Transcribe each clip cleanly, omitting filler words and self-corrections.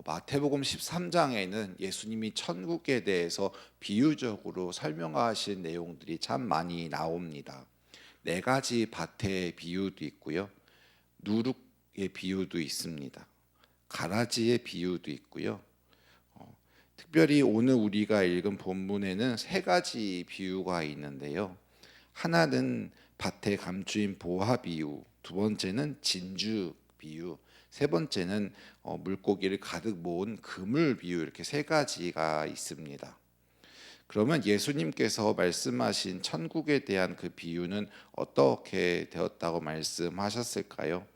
마태복음 13장에는 예수님이 천국에 대해서 비유적으로 설명하신 내용들이 참 많이 나옵니다. 네 가지 밭의 비유도 있고요. 누룩의 비유도 있습니다. 가라지의 비유도 있고요. 특별히 오늘 우리가 읽은 본문에는 세 가지 비유가 있는데요. 하나는 밭에 감추인 보화 비유, 두 번째는 진주 비유, 세 번째는 물고기를 가득 모은 그물 비유, 이렇게 세 가지가 있습니다. 그러면 예수님께서 말씀하신 천국에 대한 그 비유는 어떻게 되었다고 말씀하셨을까요?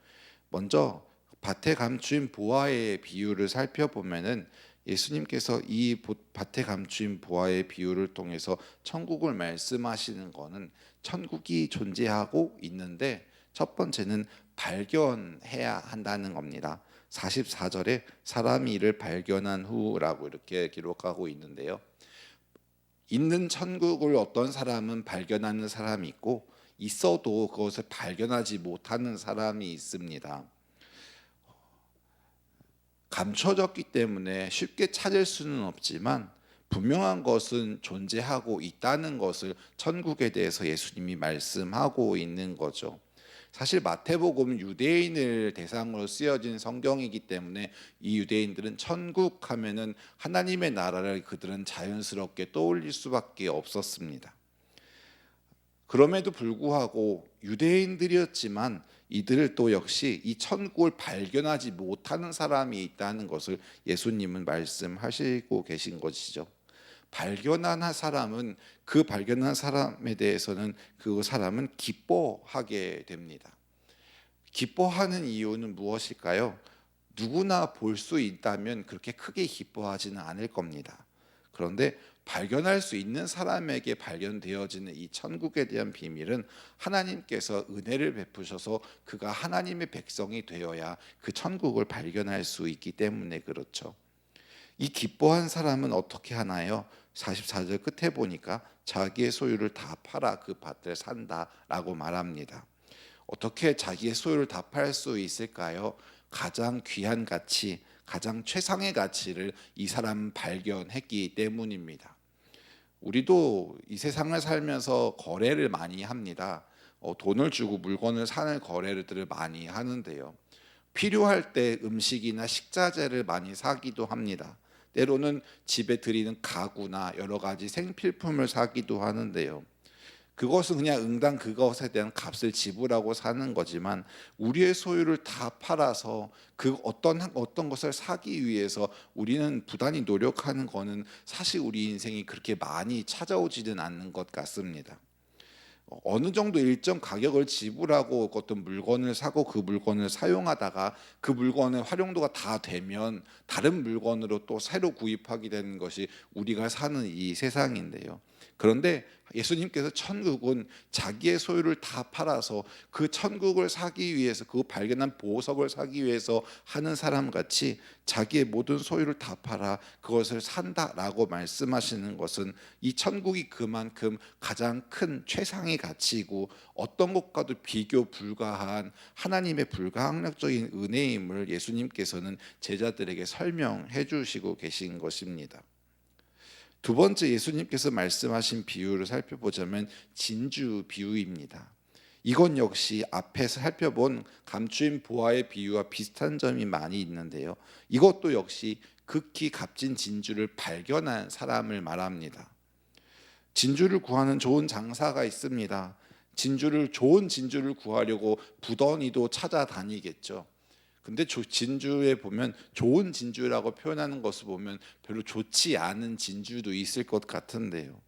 먼저 밭에 감추인 보화의 비유를 살펴보면은 예수님께서 이 밭에 감추인 보화의 비유를 통해서 천국을 말씀하시는 것은 천국이 존재하고 있는데 첫 번째는 발견해야 한다는 겁니다. 44절에 사람이 이를 발견한 후라고 이렇게 기록하고 있는데요. 있는 천국을 어떤 사람은 발견하는 사람이 있고 있어도 그것을 발견하지 못하는 사람이 있습니다. 감춰졌기 때문에 쉽게 찾을 수는 없지만 분명한 것은 존재하고 있다는 것을 천국에 대해서 예수님이 말씀하고 있는 거죠. 사실 마태복음은 유대인을 대상으로 쓰여진 성경이기 때문에 이 유대인들은 천국 하면은 하나님의 나라를 그들은 자연스럽게 떠올릴 수밖에 없었습니다. 그럼에도 불구하고 유대인들이었지만 이들을 또 역시 이 천국을 발견하지 못하는 사람이 있다는 것을 예수님은 말씀하시고 계신 것이죠. 발견한 사람은 그 발견한 사람에 대해서는 그 사람은 기뻐하게 됩니다. 기뻐하는 이유는 무엇일까요? 누구나 볼 수 있다면 그렇게 크게 기뻐하지는 않을 겁니다. 그런데 발견할 수 있는 사람에게 발견되어지는 이 천국에 대한 비밀은 하나님께서 은혜를 베푸셔서 그가 하나님의 백성이 되어야 그 천국을 발견할 수 있기 때문에 그렇죠. 이 기뻐한 사람은 어떻게 하나요? 44절 끝에 보니까 자기의 소유를 다 팔아 그 밭을 산다라고 말합니다. 어떻게 자기의 소유를 다 팔 수 있을까요? 가장 귀한 가치, 가장 최상의 가치를 이 사람은 발견했기 때문입니다. 우리도 이 세상을 살면서 거래를 많이 합니다. 돈을 주고 물건을 사는 거래들을 많이 하는데요. 필요할 때 음식이나 식자재를 많이 사기도 합니다. 때로는 집에 들이는 가구나 여러 가지 생필품을 사기도 하는데요. 그것은 그냥 응당 그것에 대한 값을 지불하고 사는 거지만 우리의 소유를 다 팔아서 그 어떤 것을 사기 위해서 우리는 부단히 노력하는 거는 사실 우리 인생이 그렇게 많이 찾아오지는 않는 것 같습니다. 어느 정도 일정 가격을 지불하고 어떤 물건을 사고 그 물건을 사용하다가 그 물건의 활용도가 다 되면 다른 물건으로 또 새로 구입하게 되는 것이 우리가 사는 이 세상인데요. 그런데 예수님께서 천국은 자기의 소유를 다 팔아서 그 천국을 사기 위해서 그 발견한 보석을 사기 위해서 하는 사람 같이 자기의 모든 소유를 다 팔아 그것을 산다라고 말씀하시는 것은 이 천국이 그만큼 가장 큰 최상의 가치이고 어떤 것과도 비교 불가한 하나님의 불가항력적인 은혜임을 예수님께서는 제자들에게 설명해 주시고 계신 것입니다. 두 번째 예수님께서 말씀하신 비유를 살펴보자면 진주 비유입니다. 이건 역시 앞에서 살펴본 감추인 보화의 비유와 비슷한 점이 많이 있는데요. 이것도 역시 극히 값진 진주를 발견한 사람을 말합니다. 진주를 구하는 좋은 장사가 있습니다. 좋은 진주를 구하려고 부더니도 찾아다니겠죠. 근데 진주에 보면 좋은 진주라고 표현하는 것을 보면 별로 좋지 않은 진주도 있을 것 같은데요.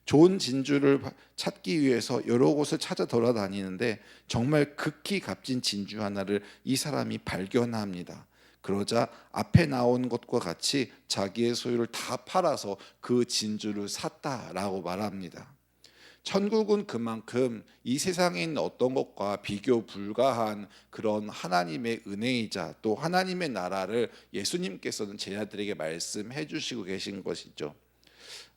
좋은 진주를 찾기 위해서 여러 곳을 찾아 돌아다니는데 정말 극히 값진 진주 하나를 이 사람이 발견합니다. 그러자 앞에 나온 것과 같이 자기의 소유를 다 팔아서 그 진주를 샀다라고 말합니다. 천국은 그만큼 이 세상에 있는 어떤 것과 비교 불가한 그런 하나님의 은혜이자 또 하나님의 나라를 예수님께서는 제자들에게 말씀해 주시고 계신 것이죠.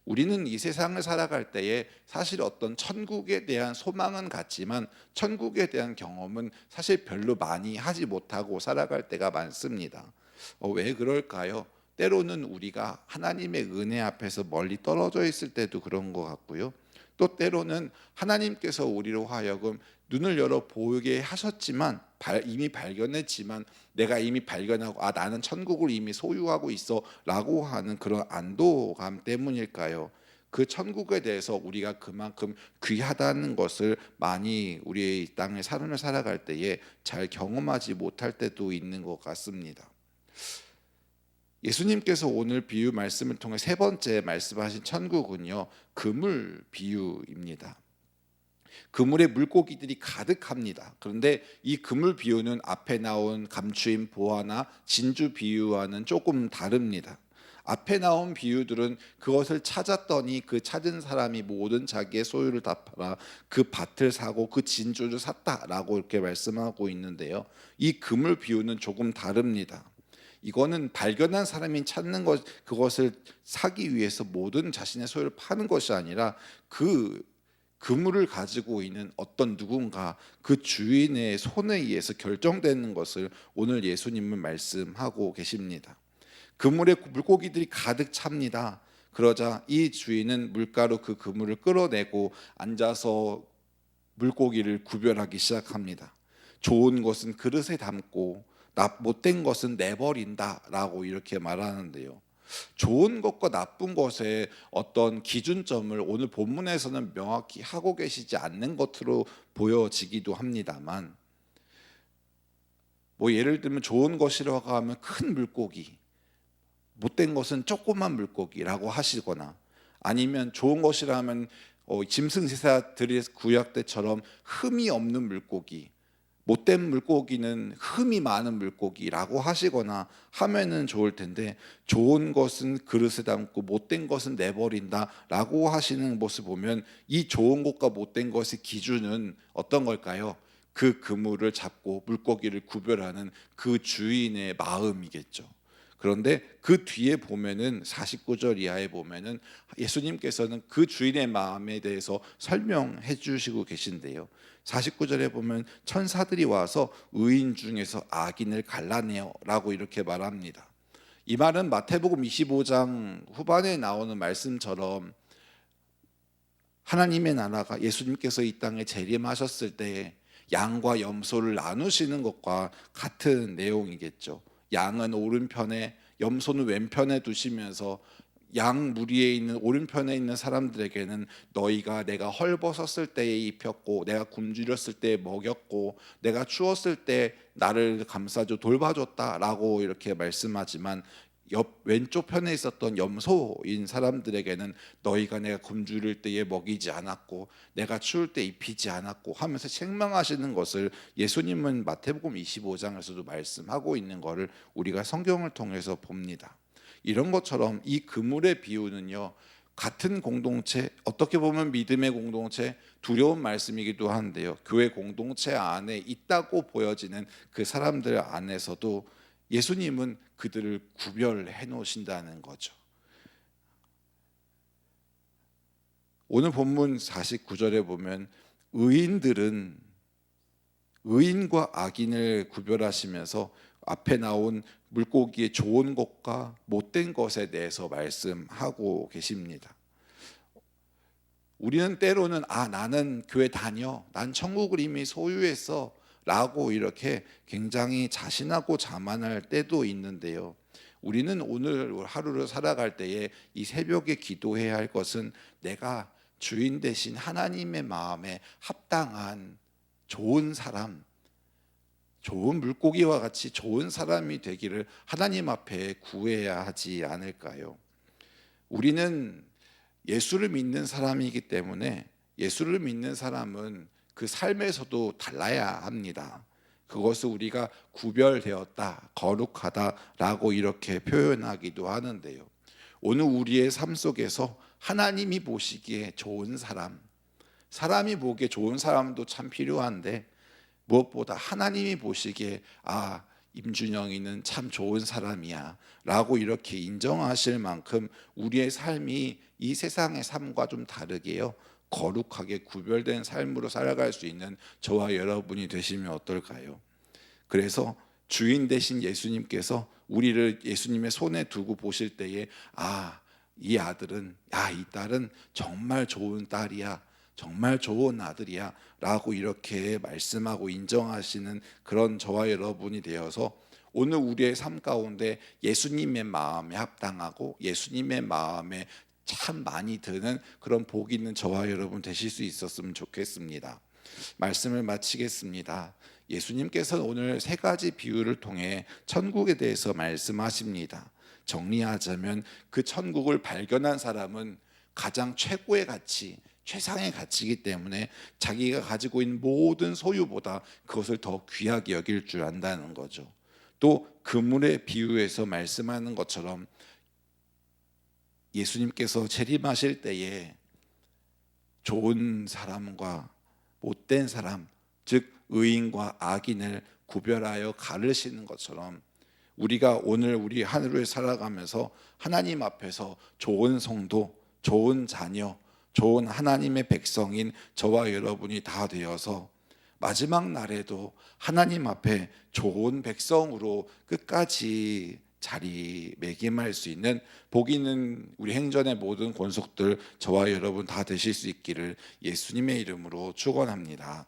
우리는 이 세상을 살아갈 때에 사실 어떤 천국에 대한 소망은 같지만 천국에 대한 경험은 사실 별로 많이 하지 못하고 살아갈 때가 많습니다. 왜 그럴까요? 때로는 우리가 하나님의 은혜 앞에서 멀리 떨어져 있을 때도 그런 것 같고요. 또 때로는 하나님께서 우리로 하여금 눈을 열어 보게 하셨지만 이미 발견했지만 내가 이미 발견하고 나는 천국을 이미 소유하고 있어라고 하는 그런 안도감 때문일까요? 그 천국에 대해서 우리가 그만큼 귀하다는 것을 많이 우리의 이 땅의 삶을 살아갈 때에 잘 경험하지 못할 때도 있는 것 같습니다. 예수님께서 오늘 비유 말씀을 통해 세 번째 말씀하신 천국은요, 그물 비유입니다. 그물에 물고기들이 가득합니다. 그런데 이 그물 비유는 앞에 나온 감추인 보화나 진주 비유와는 조금 다릅니다. 앞에 나온 비유들은 그것을 찾았더니 그 찾은 사람이 모든 자기의 소유를 다 팔아 그 밭을 사고 그 진주를 샀다라고 이렇게 말씀하고 있는데요. 이 그물 비유는 조금 다릅니다. 이거는 발견한 사람이 찾는 것, 그것을 사기 위해서 모든 자신의 소유를 파는 것이 아니라 그 그물을 가지고 있는 어떤 누군가 그 주인의 손에 의해서 결정되는 것을 오늘 예수님은 말씀하고 계십니다. 그물에 물고기들이 가득 찹니다. 그러자 이 주인은 물가로 그 그물을 끌어내고 앉아서 물고기를 구별하기 시작합니다. 좋은 것은 그릇에 담고 못된 것은 내버린다라고 이렇게 말하는데요. 좋은 것과 나쁜 것의 어떤 기준점을 오늘 본문에서는 명확히 하고 계시지 않는 것으로 보여지기도 합니다만, 예를 들면 좋은 것이라고 하면 큰 물고기, 못된 것은 조그만 물고기라고 하시거나, 아니면 좋은 것이라면 짐승제사들의 구약 때처럼 흠이 없는 물고기, 못된 물고기는 흠이 많은 물고기라고 하시거나 하면은 좋을 텐데, 좋은 것은 그릇에 담고 못된 것은 내버린다라고 하시는 모습 보면 이 좋은 것과 못된 것의 기준은 어떤 걸까요? 그 그물을 잡고 물고기를 구별하는 그 주인의 마음이겠죠. 그런데 그 뒤에 보면은 49절 이하에 보면은 예수님께서는 그 주인의 마음에 대해서 설명해 주시고 계신데요. 49절에 보면 천사들이 와서 의인 중에서 악인을 갈라내어라고 이렇게 말합니다. 이 말은 마태복음 25장 후반에 나오는 말씀처럼 하나님의 나라가 예수님께서 이 땅에 재림하셨을 때 양과 염소를 나누시는 것과 같은 내용이겠죠. 양은 오른편에, 염소는 왼편에 두시면서 양 무리에 있는 오른편에 있는 사람들에게는 너희가 내가 헐벗었을 때에 입혔고 내가 굶주렸을 때에 먹였고 내가 추웠을 때 나를 감싸줘 돌봐줬다라고 이렇게 말씀하지만, 왼쪽 편에 있었던 염소인 사람들에게는 너희가 내가 굶주릴 때에 먹이지 않았고 내가 추울 때 입히지 않았고 하면서 책망하시는 것을 예수님은 마태복음 25장에서도 말씀하고 있는 것을 우리가 성경을 통해서 봅니다. 이런 것처럼 이 그물의 비유는요, 같은 공동체, 어떻게 보면 믿음의 공동체, 두려운 말씀이기도 한데요, 교회 공동체 안에 있다고 보여지는 그 사람들 안에서도 예수님은 그들을 구별해 놓으신다는 거죠. 오늘 본문 49절에 보면 의인들은 의인과 악인을 구별하시면서 앞에 나온 물고기의 좋은 것과 못된 것에 대해서 말씀하고 계십니다. 우리는 때로는 나는 교회 다녀, 난 천국을 이미 소유했어 라고 이렇게 굉장히 자신하고 자만할 때도 있는데요, 우리는 오늘 하루를 살아갈 때에 이 새벽에 기도해야 할 것은 내가 주인 되신 하나님의 마음에 합당한 좋은 사람, 좋은 물고기와 같이 좋은 사람이 되기를 하나님 앞에 구해야 하지 않을까요? 우리는 예수를 믿는 사람이기 때문에 예수를 믿는 사람은 그 삶에서도 달라야 합니다. 그것을 우리가 구별되었다, 거룩하다라고 이렇게 표현하기도 하는데요, 오늘 우리의 삶 속에서 하나님이 보시기에 좋은 사람, 사람이 보기에 좋은 사람도 참 필요한데 무엇보다 하나님이 보시기에 임준영이는 참 좋은 사람이야 라고 이렇게 인정하실 만큼 우리의 삶이 이 세상의 삶과 좀 다르게요, 거룩하게 구별된 삶으로 살아갈 수 있는 저와 여러분이 되시면 어떨까요? 그래서 주인 되신 예수님께서 우리를 예수님의 손에 두고 보실 때에 이 아들은, 이 딸은 정말 좋은 딸이야, 정말 좋은 아들이야 라고 이렇게 말씀하고 인정하시는 그런 저와 여러분이 되어서 오늘 우리의 삶 가운데 예수님의 마음에 합당하고 예수님의 마음에 참 많이 드는 그런 복 있는 저와 여러분 되실 수 있었으면 좋겠습니다. 말씀을 마치겠습니다. 예수님께서는 오늘 세 가지 비유를 통해 천국에 대해서 말씀하십니다. 정리하자면 그 천국을 발견한 사람은 가장 최고의 가치, 최상의 가치이기 때문에 자기가 가지고 있는 모든 소유보다 그것을 더 귀하게 여길 줄 안다는 거죠. 또 그물의 비유에서 말씀하는 것처럼 예수님께서 재림하실 때에 좋은 사람과 못된 사람, 즉 의인과 악인을 구별하여 가르시는 것처럼 우리가 오늘 우리 하루를 살아가면서 하나님 앞에서 좋은 성도, 좋은 자녀, 좋은 하나님의 백성인 저와 여러분이 다 되어서 마지막 날에도 하나님 앞에 좋은 백성으로 끝까지 자리매김할 수 있는 복 있는 우리 행전의 모든 권속들 저와 여러분 다 되실 수 있기를 예수님의 이름으로 축원합니다.